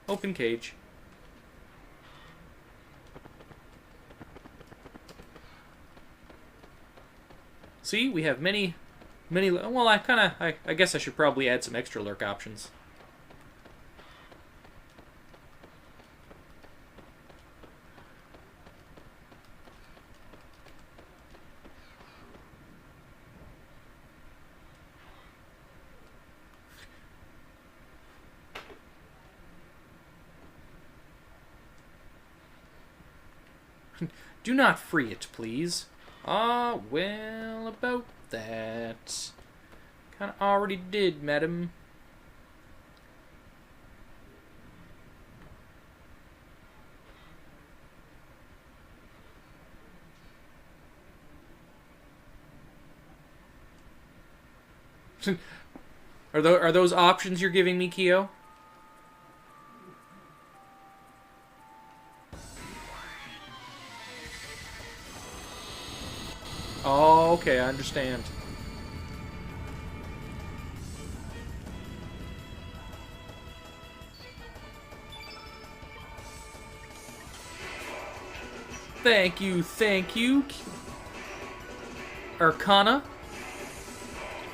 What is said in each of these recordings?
Open cage. See, we have many... Well, I guess I should probably add some extra lurk options. Do not free it, please. Ah, well, about that. Kinda already did, madam. Are those options you're giving me, Kyo? Oh, okay, I understand. Thank you, thank you. Arcana.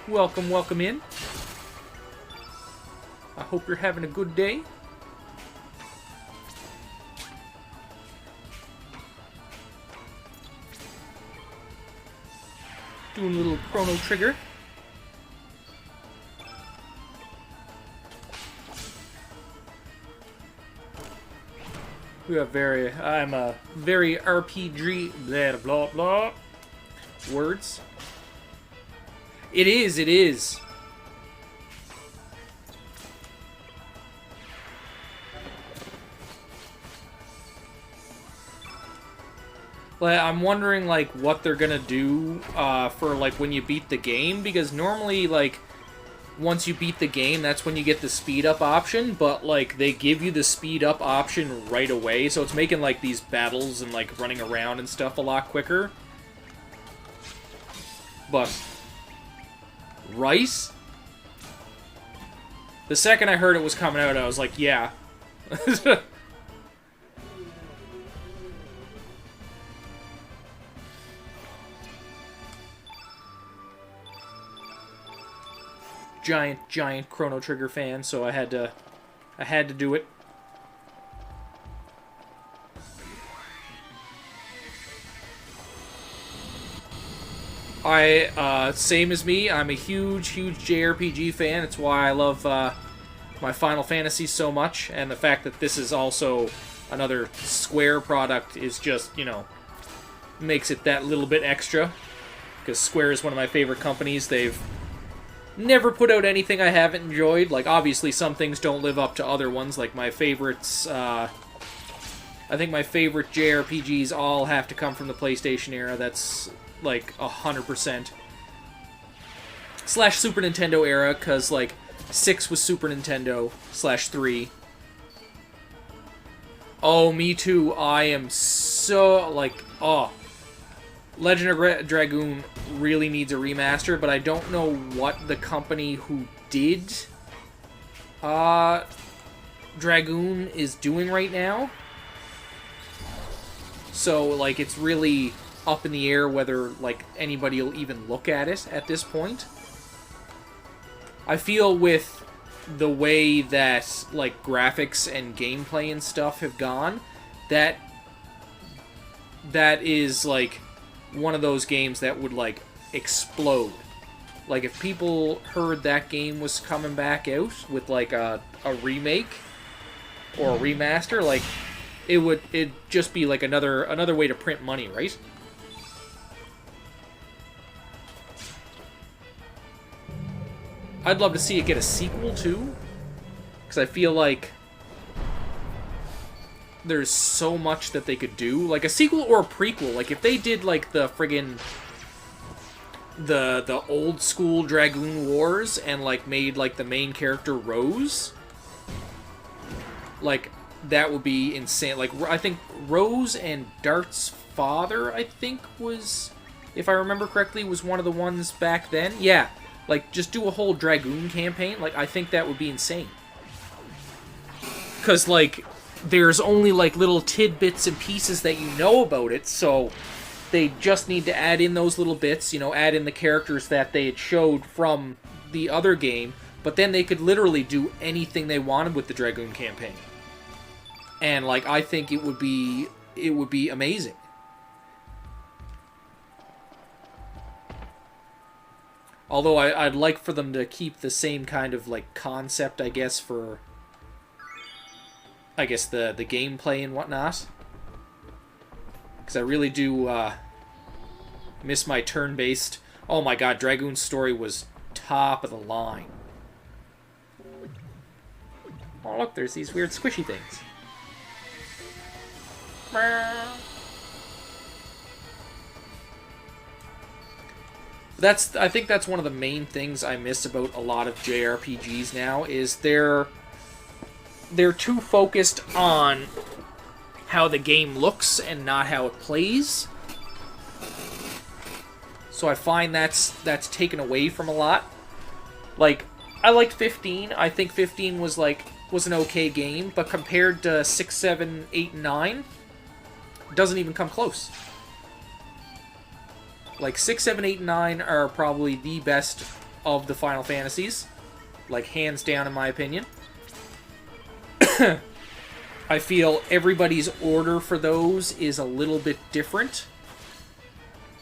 Welcome, welcome in. I hope you're having a good day. Doing a little Chrono Trigger. I'm a very RPG, blah, blah, blah. Words. It is, it is. I'm wondering, like, what they're gonna do for, like, when you beat the game, because normally, like, once you beat the game, that's when you get the speed up option, but, like, they give you the speed up option right away, so it's making, like, these battles and, like, running around and stuff a lot quicker. But, Rice? The second I heard it was coming out, I was like, yeah. Giant Chrono Trigger fan, so I had to do it. Same as me, I'm a huge JRPG fan. It's why I love my Final Fantasy so much, and the fact that this is also another Square product is just, you know, makes it that little bit extra. Because Square is one of my favorite companies. They've never put out anything I haven't enjoyed. Like, obviously, some things don't live up to other ones. Like, my favorites, I think my favorite JRPGs all have to come from the PlayStation era. That's, like, 100%. Slash Super Nintendo era, because, like, 6 was Super Nintendo, slash 3. Oh, me too. I am so, like, oh. Legend of Dragoon really needs a remaster, but I don't know what the company who did Dragoon is doing right now. So, like, it's really up in the air whether, like, anybody will even look at it at this point. I feel with the way that, like, graphics and gameplay and stuff have gone, that is, like, one of those games that would, like, explode. Like, if people heard that game was coming back out with, like, a remake or a remaster, like, it'd just be, like, another way to print money, right? I'd love to see it get a sequel, too. Because I feel like there's so much that they could do. Like, a sequel or a prequel. Like, if they did, like, the friggin' the old school Dragoon Wars and, like, made, like, the main character Rose, like, that would be insane. Like, I think Rose and Dart's father, I think, was, if I remember correctly, was one of the ones back then. Yeah. Like, just do a whole Dragoon campaign. Like, I think that would be insane. because, like, there's only, like, little tidbits and pieces that you know about it, so they just need to add in those little bits, you know, add in the characters that they had showed from the other game, but then they could literally do anything they wanted with the Dragoon campaign. And, like, I think it would be amazing. Although I'd like for them to keep the same kind of, like, concept, I guess, for, I guess, the gameplay and whatnot. Because I really do miss my turn-based... Oh my god, Dragoon's story was top of the line. Oh look, there's these weird squishy things. I think that's one of the main things I miss about a lot of JRPGs now, is they're too focused on how the game looks and not how it plays. So I find that's taken away from a lot. Like, I liked 15. I think 15 was an okay game, but compared to 6, 7, 8, and 9, it doesn't even come close. Like, 6, 7, 8, and 9 are probably the best of the Final Fantasies. Like, hands down, in my opinion. I feel everybody's order for those is a little bit different.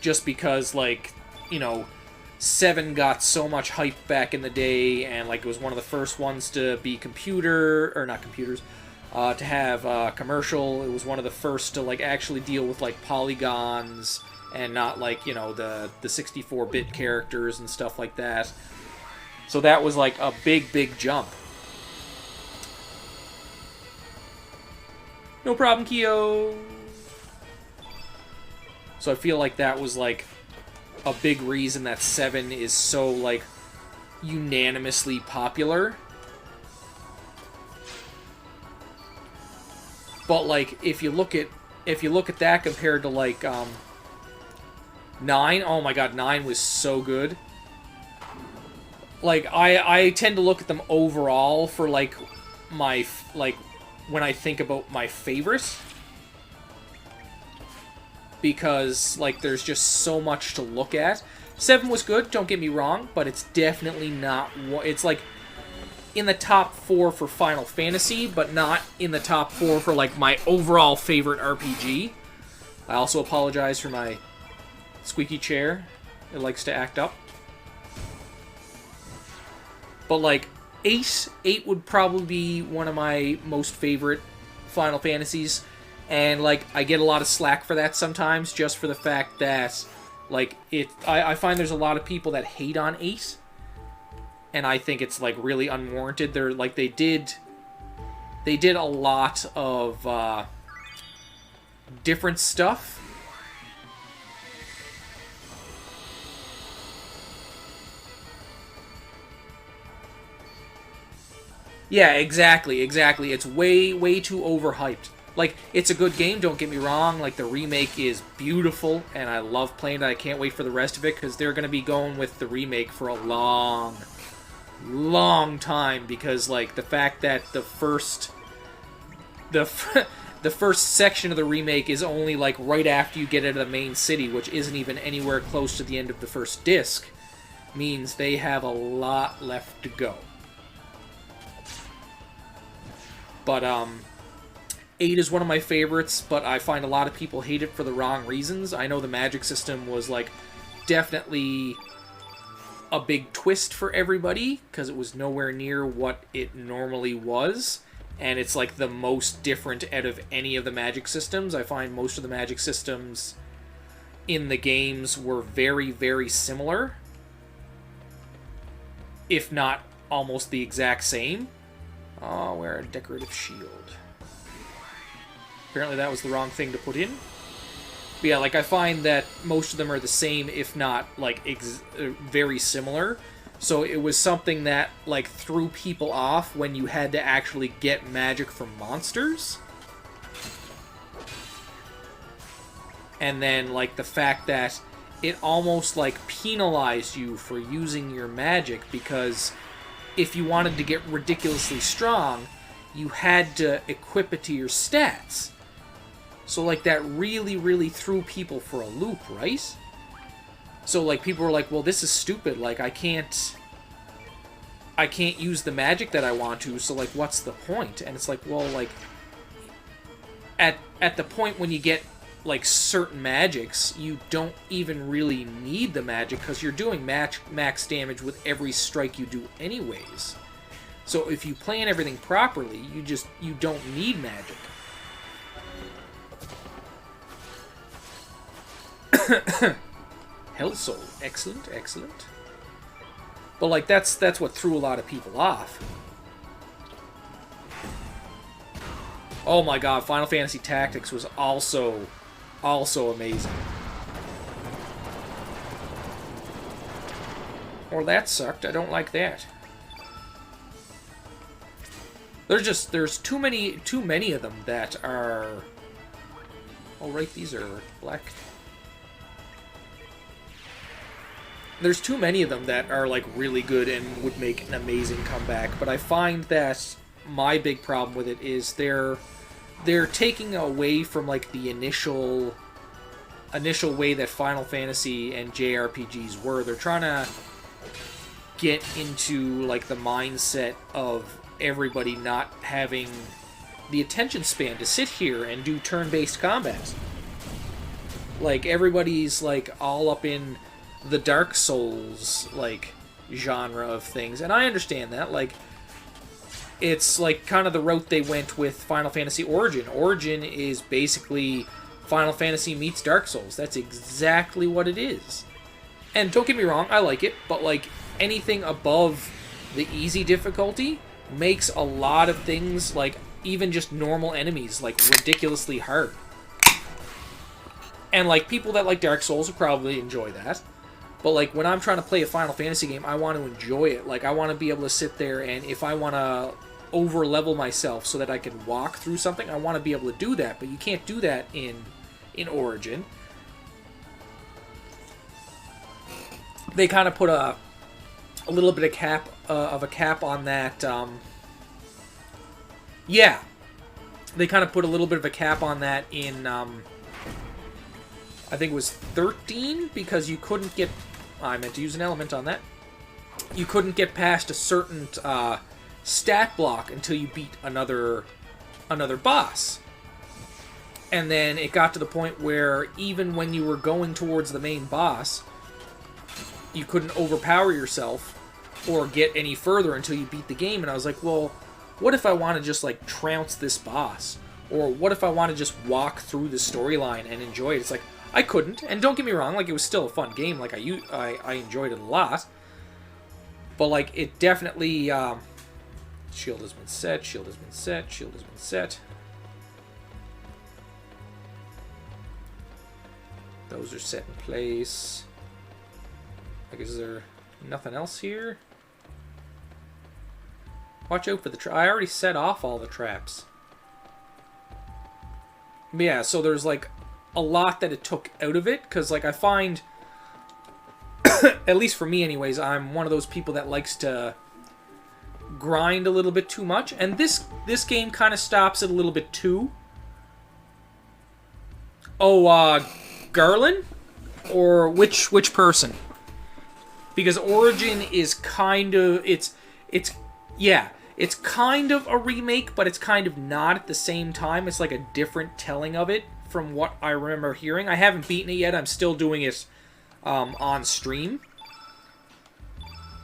Just because, like, you know, 7 got so much hype back in the day, and, like, it was one of the first ones to be to have commercial. It was one of the first to, like, actually deal with, like, polygons and not, like, you know, the 64-bit characters and stuff like that. So that was, like, a big jump. No problem, Kyo! So I feel like that was, like, a big reason that 7 is so, like, unanimously popular. But, like, if you look at that compared to, like, 9, oh my god, 9 was so good. Like, I tend to look at them overall for, like, my, like, when I think about my favorite. Because, like, there's just so much to look at. 7 was good, don't get me wrong, but it's definitely not... It's, like, in the top 4 for Final Fantasy, but not in the top 4 for, like, my overall favorite RPG. I also apologize for my squeaky chair. It likes to act up. But, like, 8 would probably be one of my most favorite Final Fantasies. And, like, I get a lot of slack for that sometimes, just for the fact that, like, I find there's a lot of people that hate on 8. And I think it's, like, really unwarranted. They're, like, they did a lot of, different stuff. Yeah, exactly. It's way too overhyped. Like, it's a good game, don't get me wrong. Like, the remake is beautiful, and I love playing it. I can't wait for the rest of it, because they're going to be going with the remake for a long time, because, like, the fact that the first section of the remake is only, like, right after you get out of the main city, which isn't even anywhere close to the end of the first disc, means they have a lot left to go. But, 8 is one of my favorites, but I find a lot of people hate it for the wrong reasons. I know the magic system was, like, definitely a big twist for everybody, because it was nowhere near what it normally was, and it's, like, the most different out of any of the magic systems. I find most of the magic systems in the games were very similar, if not almost the exact same. Oh, wear a decorative shield. Apparently that was the wrong thing to put in. But yeah, like, I find that most of them are the same, if not, like, very similar. So it was something that, like, threw people off when you had to actually get magic from monsters. And then, like, the fact that it almost, like, penalized you for using your magic, because if you wanted to get ridiculously strong, you had to equip it to your stats. So, like, that really, really threw people for a loop, right? So, like, people were like, well, this is stupid. Like, I can't use the magic that I want to, so, like, what's the point? And it's like, well, like, at the point when you get, like, certain magics, you don't even really need the magic, because you're doing max damage with every strike you do anyways. So if you plan everything properly, you don't need magic. Hell Soul. Excellent, excellent. But, like, that's what threw a lot of people off. Oh my god, Final Fantasy Tactics was also amazing. Or that sucked. I don't like that. There's too many of them that are... Oh, right, these are black. There's too many of them that are, like, really good and would make an amazing comeback, but I find that my big problem with it is they're taking away from, like, the initial way that Final Fantasy and JRPGs were. They're trying to get into, like, the mindset of everybody not having the attention span to sit here and do turn-based combat. Like, everybody's, like, all up in the Dark Souls, like, genre of things, and I understand that. Like, it's, like, kind of the route they went with Final Fantasy Origin. Origin is basically Final Fantasy meets Dark Souls. That's exactly what it is. And don't get me wrong, I like it, but, like, anything above the easy difficulty makes a lot of things, like, even just normal enemies, like, ridiculously hard. And, like, people that like Dark Souls would probably enjoy that. But, like, when I'm trying to play a Final Fantasy game, I want to enjoy it. Like, I want to be able to sit there, and if I want to over-level myself so that I can walk through something, I want to be able to do that. But you can't do that in Origin. They kind of put a little bit of a cap on that. Yeah. They kind of put a little bit of a cap on that in... I think it was 13, because you couldn't get... I meant to use an element on that. You couldn't get past a certain stat block until you beat another boss. And then it got to the point where even when you were going towards the main boss, you couldn't overpower yourself or get any further until you beat the game. And I was like, well, what if I want to just, like, trounce this boss? Or what if I want to just walk through the storyline and enjoy it? It's like, I couldn't, and don't get me wrong, like, it was still a fun game, like, I enjoyed it a lot, but, like, it definitely, shield has been set, shield has been set, shield has been set. Those are set in place. Like, is there nothing else here? Watch out for the I already set off all the traps. But yeah, so there's, like, a lot that it took out of it, because, like, I find, at least for me anyways, I'm one of those people that likes to grind a little bit too much, and this game kind of stops it a little bit too. Oh, Garland? Or which person? Because Origin is kind of, it's kind of a remake, but it's kind of not at the same time. It's like a different telling of it from what I remember hearing. I haven't beaten it yet. I'm still doing it on stream.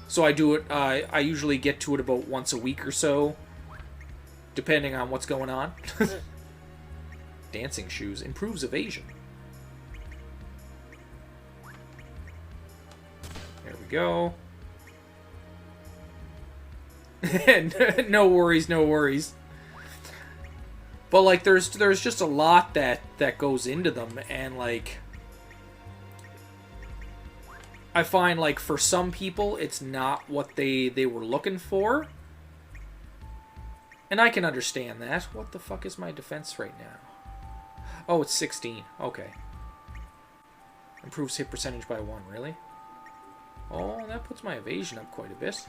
So I do it, I usually get to it about once a week or so, depending on what's going on. Dancing shoes improves evasion. There we go. No worries, no worries. But, like, there's just a lot that goes into them, and, like, I find, like, for some people, it's not what they were looking for. And I can understand that. What the fuck is my defense right now? Oh, it's 16. Okay. Improves hit percentage by 1, really? Oh, that puts my evasion up quite a bit.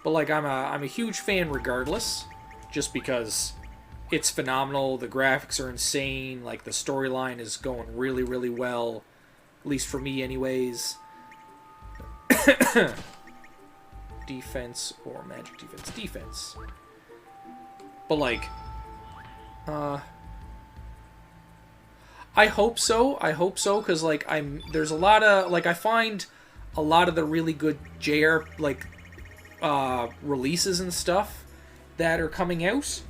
But like I'm a huge fan regardless, just because it's phenomenal. The graphics are insane. Like the storyline is going really, really well, at least for me, anyways. Defense or magic defense? Defense. But like, I hope so. I hope so, because like there's a lot of like I find a lot of the really good JR like releases and stuff that are coming out.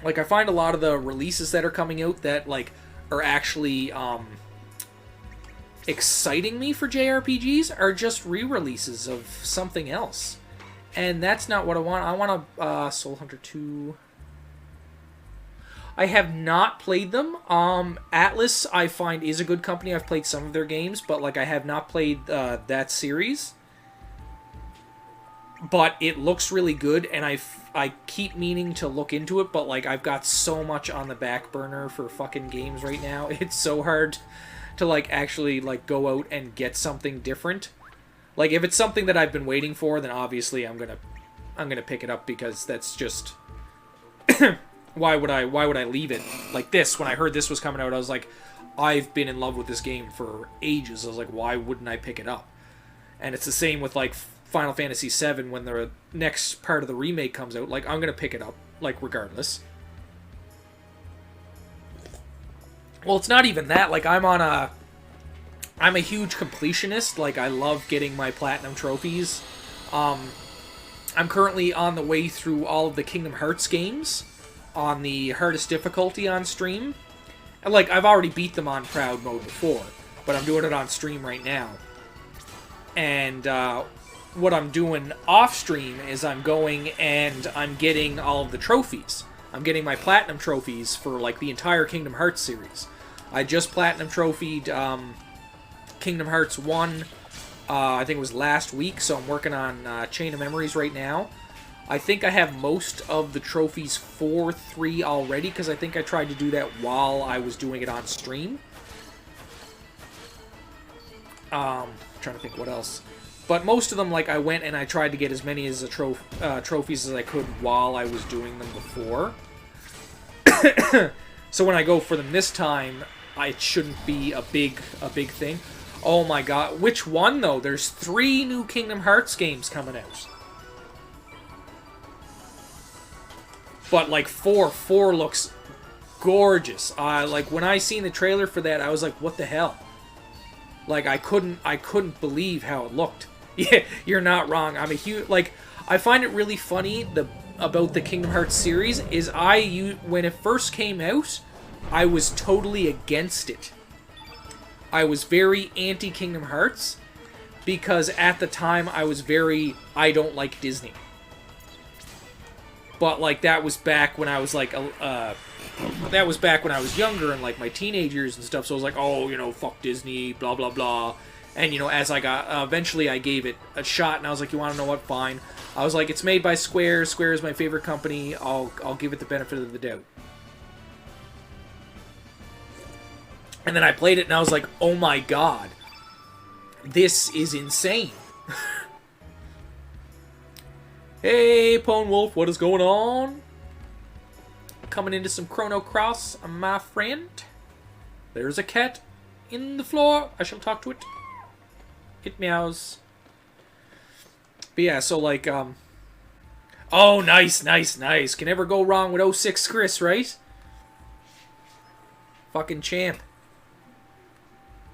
Like, I find a lot of the releases that are coming out that, like, are actually, exciting me for JRPGs are just re-releases of something else. And that's not what I want. I want a, Soul Hunter 2. I have not played them. Atlas, I find, is a good company. I've played some of their games, but, like, I have not played, that series. But it looks really good, and I keep meaning to look into it, but, like, I've got so much on the back burner for fucking games right now. It's so hard to, like, actually, like, go out and get something different. Like, if it's something that I've been waiting for, then obviously I'm gonna pick it up, because that's just... why would I leave it? Like this, when I heard this was coming out, I was like, I've been in love with this game for ages. I was like, why wouldn't I pick it up? And it's the same with, like, Final Fantasy VII, when the next part of the remake comes out, like, I'm gonna pick it up, like, regardless. Well, it's not even that, like, I'm a huge completionist, like, I love getting my platinum trophies. I'm currently on the way through all of the Kingdom Hearts games on the hardest difficulty on stream. And, like, I've already beat them on Proud Mode before, but I'm doing it on stream right now. And, what I'm doing off stream is I'm going and I'm getting all of the trophies. I'm getting my platinum trophies for, like, the entire Kingdom Hearts series. I just platinum trophied Kingdom Hearts 1, I think it was last week, so I'm working on Chain of Memories right now. I think I have most of the trophies for 3 already, because I think I tried to do that while I was doing it on stream. Trying to think what else. But most of them, like, I went and I tried to get as many as trophies as I could while I was doing them before. So when I go for them this time, it shouldn't be a big thing. Oh my god, which one though? There's 3 new Kingdom Hearts games coming out. But like 4 looks gorgeous. Like when I seen the trailer for that, I was like, what the hell? Like I couldn't believe how it looked. Yeah, you're not wrong. I'm a huge, like, I find it really funny about the Kingdom Hearts series is when it first came out, I was totally against it. I was very anti Kingdom Hearts because at the time I don't like Disney. But like that was back when I was like that was back when I was younger and like my teenage years and stuff. So I was like, oh, you know, fuck Disney, blah blah blah. And, you know, as I got... eventually, I gave it a shot, and I was like, you want to know what? Fine. I was like, it's made by Square. Square is my favorite company. I'll give it the benefit of the doubt. And then I played it, and I was like, oh my god. This is insane. Hey, Pone Wolf, what is going on? Coming into some Chrono Cross, my friend. There's a cat in the floor. I shall talk to it. It meows. But yeah, so like, oh, nice. Can never go wrong with 06 Chris, right? Fucking champ.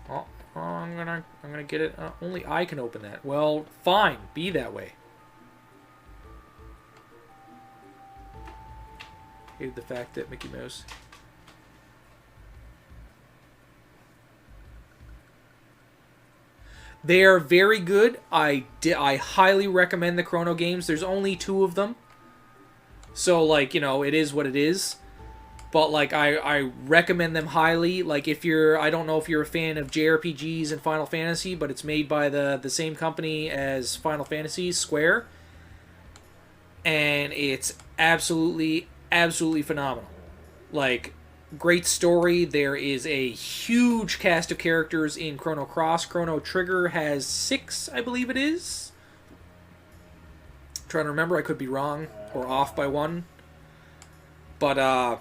Oh, I'm gonna get it. Only I can open that. Well, fine. Be that way. Hated the fact that Mickey Mouse... They are very good. I highly recommend the Chrono games. There's only 2 of them. So, like, you know, it is what it is. But, like, I recommend them highly. Like, I don't know if you're a fan of JRPGs and Final Fantasy, but it's made by the same company as Final Fantasy, Square. And it's absolutely phenomenal. Like, great story. There is a huge cast of characters in Chrono Cross. Chrono Trigger has 6, I believe it is. I'm trying to remember, I could be wrong or off by 1. But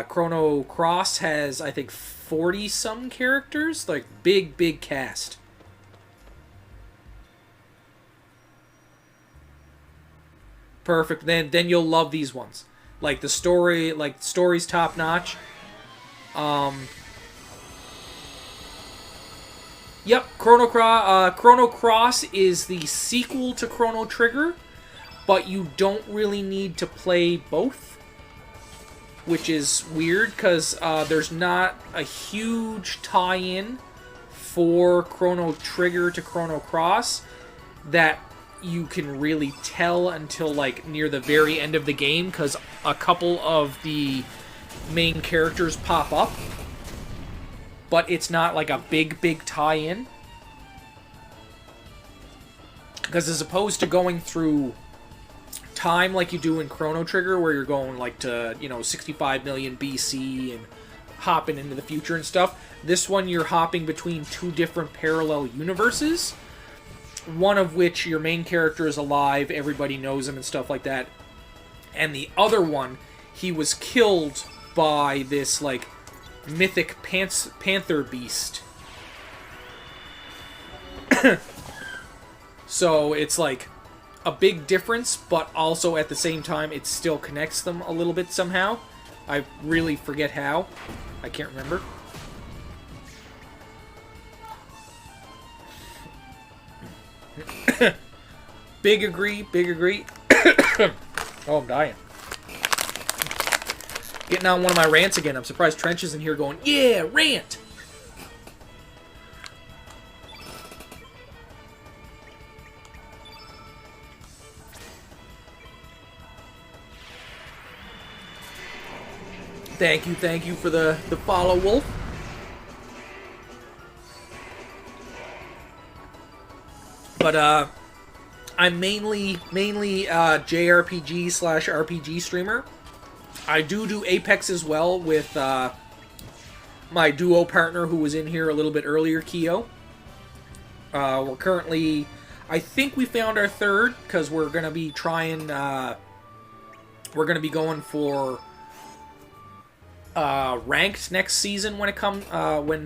Chrono Cross has, I think, 40-some characters. Like, big cast. Perfect. Then you'll love these ones. Like, the story's top notch. Yep, Chrono Cross is the sequel to Chrono Trigger, but you don't really need to play both, which is weird because there's not a huge tie-in for Chrono Trigger to Chrono Cross that you can really tell until like near the very end of the game, because a couple of the main characters pop up, but it's not like a big tie-in. Because as opposed to going through time like you do in Chrono Trigger, where you're going like to, 65 million BC and hopping into the future and stuff, this one you're hopping between 2 different parallel universes, one of which your main character is alive, everybody knows him and stuff like that, and the other one, he was killed by this like mythic panther beast. So it's like a big difference, but also at the same time it still connects them a little bit somehow. I really forget how. I can't remember. Big agree. Oh, I'm dying. Getting on one of my rants again. I'm surprised Trench is in here going, yeah, rant! Thank you for the follow, Wolf. But, I'm mainly JRPG / RPG streamer. I do Apex as well with my duo partner who was in here a little bit earlier, Keo. We're currently, I think we found our third, because we're going to be trying, we're going to be going for ranked next season when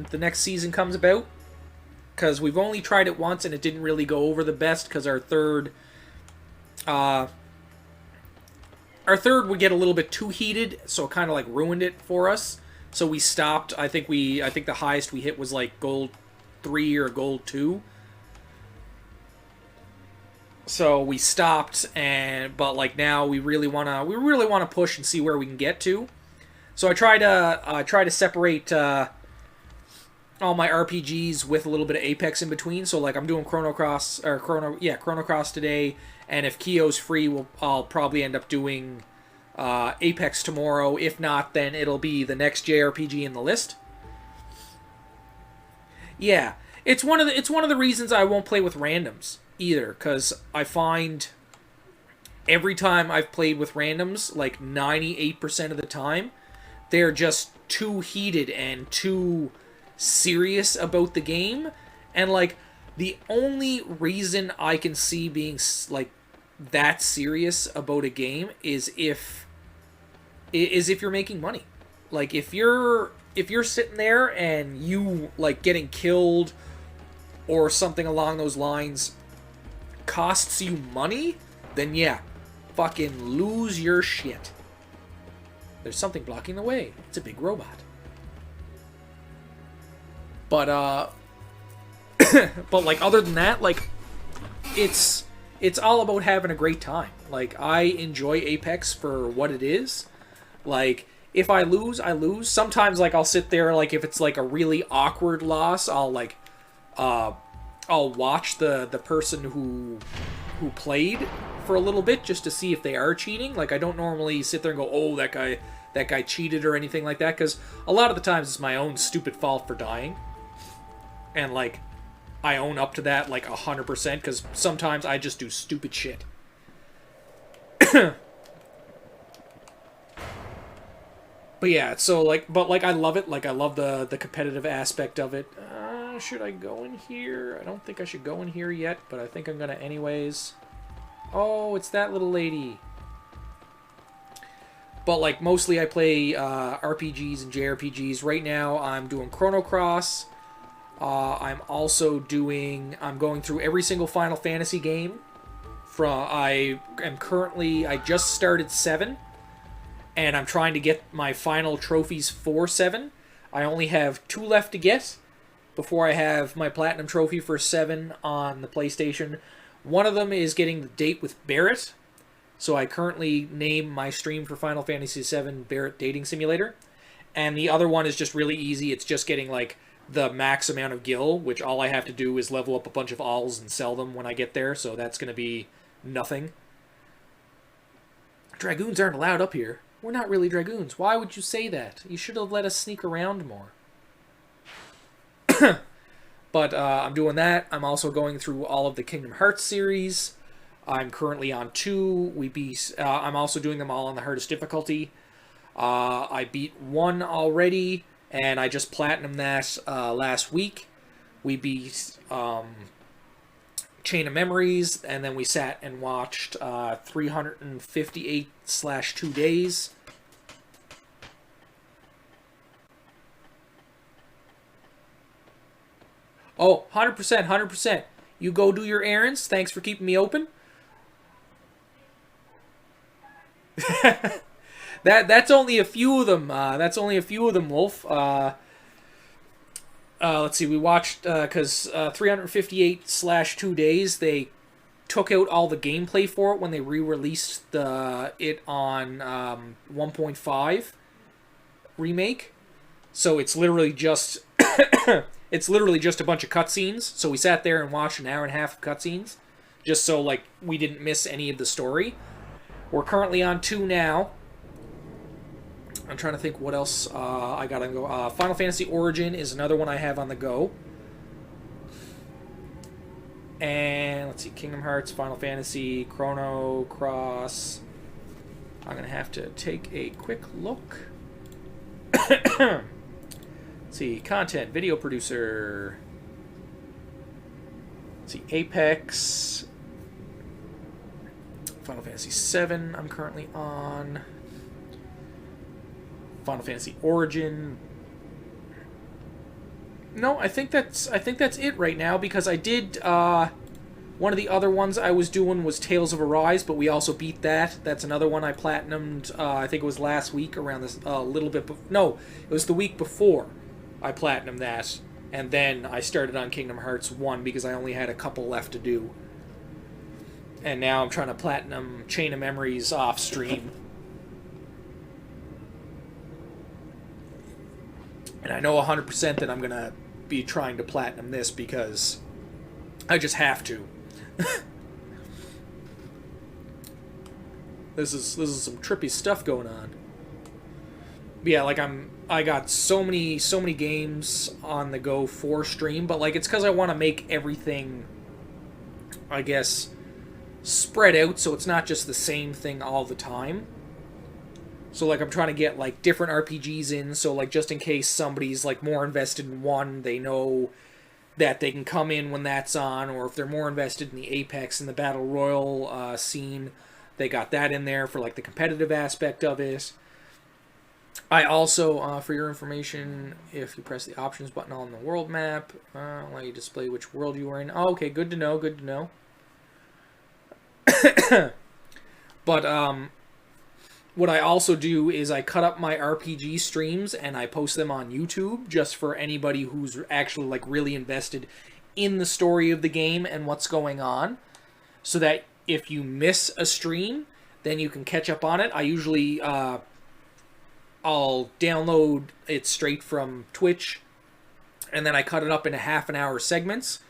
the next season comes about. Because we've only tried it once and it didn't really go over the best, because our third would get a little bit too heated, so it kind of like ruined it for us. So we stopped. I think the highest we hit was like gold 3 or gold 2. So we stopped, but like now we really wanna push and see where we can get to. So I try to separate all my RPGs with a little bit of Apex in between. So like I'm doing Chrono Cross today, and if Keo's free, I'll probably end up doing Apex tomorrow. If not, then it'll be the next JRPG in the list. Yeah, it's one of the reasons I won't play with randoms either, because I find every time I've played with randoms, like 98% of the time, they're just too heated and too serious about the game, and like the only reason I can see being like that serious about a game is if you're making money. Like if you're sitting there and you like getting killed or something along those lines costs you money, then yeah, fucking lose your shit. There's something blocking the way. It's a big robot. But but like other than that, like it's all about having a great time. Like I enjoy Apex for what it is. Like if I lose, I lose. Sometimes like I'll sit there, like if it's like a really awkward loss, I'll like I'll watch the person who played for a little bit just to see if they are cheating. Like I don't normally sit there and go, "Oh, that guy cheated" or anything like that, because a lot of the times it's my own stupid fault for dying. And, like, I own up to that, like, 100%, because sometimes I just do stupid shit. But yeah, so like, but like I love it. Like I love the competitive aspect of it. Should I go in here? I don't think I should go in here yet, but I think I'm gonna anyways. Oh, it's that little lady. But like mostly I play RPGs and JRPGs. Right now I'm doing Chrono Cross. I'm also I'm going through every single Final Fantasy game. I just started 7. And I'm trying to get my final trophies for 7. I only have 2 left to get before I have my Platinum Trophy for 7 on the PlayStation. One of them is getting the date with Barrett. So I currently name my stream for Final Fantasy VII Barrett Dating Simulator. And the other one is just really easy. It's just getting like the max amount of gil, which all I have to do is level up a bunch of alls and sell them when I get there. So that's going to be nothing. Dragoons aren't allowed up here. We're not really Dragoons. Why would you say that? You should have let us sneak around more. But I'm doing that. I'm also going through all of the Kingdom Hearts series. I'm currently on 2. I'm also doing them all on the hardest difficulty. I beat 1 already, and I just platinumed that last week. We beat Chain of Memories, and then we sat and watched 358/2 days. Oh, 100%, 100%. You go do your errands. Thanks for keeping me open. That's only a few of them. Wolf. Let's see. We watched because 358/2 days. They took out all the gameplay for it when they re-released it on 1.5 remake. So it's literally just it's literally just a bunch of cutscenes. So we sat there and watched an hour and a half of cutscenes, just so like we didn't miss any of the story. We're currently on 2 now. I'm trying to think what else I got on go. Final Fantasy Origin is another one I have on the go. And let's see, Kingdom Hearts, Final Fantasy, Chrono Cross. I'm going to have to take a quick look. Let's see, content, video producer. Let's see, Apex. Final Fantasy VII I'm currently on. Final Fantasy Origin. No, I think that's it right now, because I did one of the other ones I was doing was Tales of Arise, but we also beat that. That's another one I platinumed. I think it was last week around this little bit. No, it was the week before I platinumed that, and then I started on Kingdom Hearts 1 because I only had a couple left to do. And now I'm trying to platinum Chain of Memories off stream. And I know 100% that I'm going to be trying to platinum this because I just have to. This is some trippy stuff going on. But yeah, like I got so many games on the go for stream, but like it's because I want to make everything, I guess, spread out so it's not just the same thing all the time. So like I'm trying to get like different RPGs in, so like just in case somebody's like more invested in one, they know that they can come in when that's on, or if they're more invested in the Apex and the Battle Royale scene, they got that in there for like the competitive aspect of it. I also, for your information, if you press the options button on the world map, I'll let you display which world you are in. Oh, okay, good to know, good to know. But, what I also do is I cut up my RPG streams and I post them on YouTube just for anybody who's actually like really invested in the story of the game and what's going on, so that if you miss a stream, then you can catch up on it. I usually I'll download it straight from Twitch, and then I cut it up into half-an-hour segments,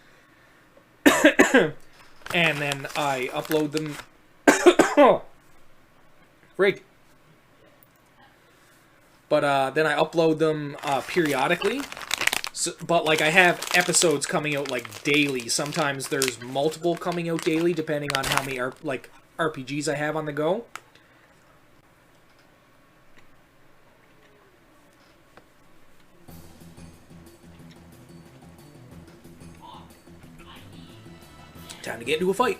and then I upload them. Frig. But then I upload them periodically. So, but like I have episodes coming out like daily. Sometimes there's multiple coming out daily, depending on how many RPGs I have on the go. time to get into a fight.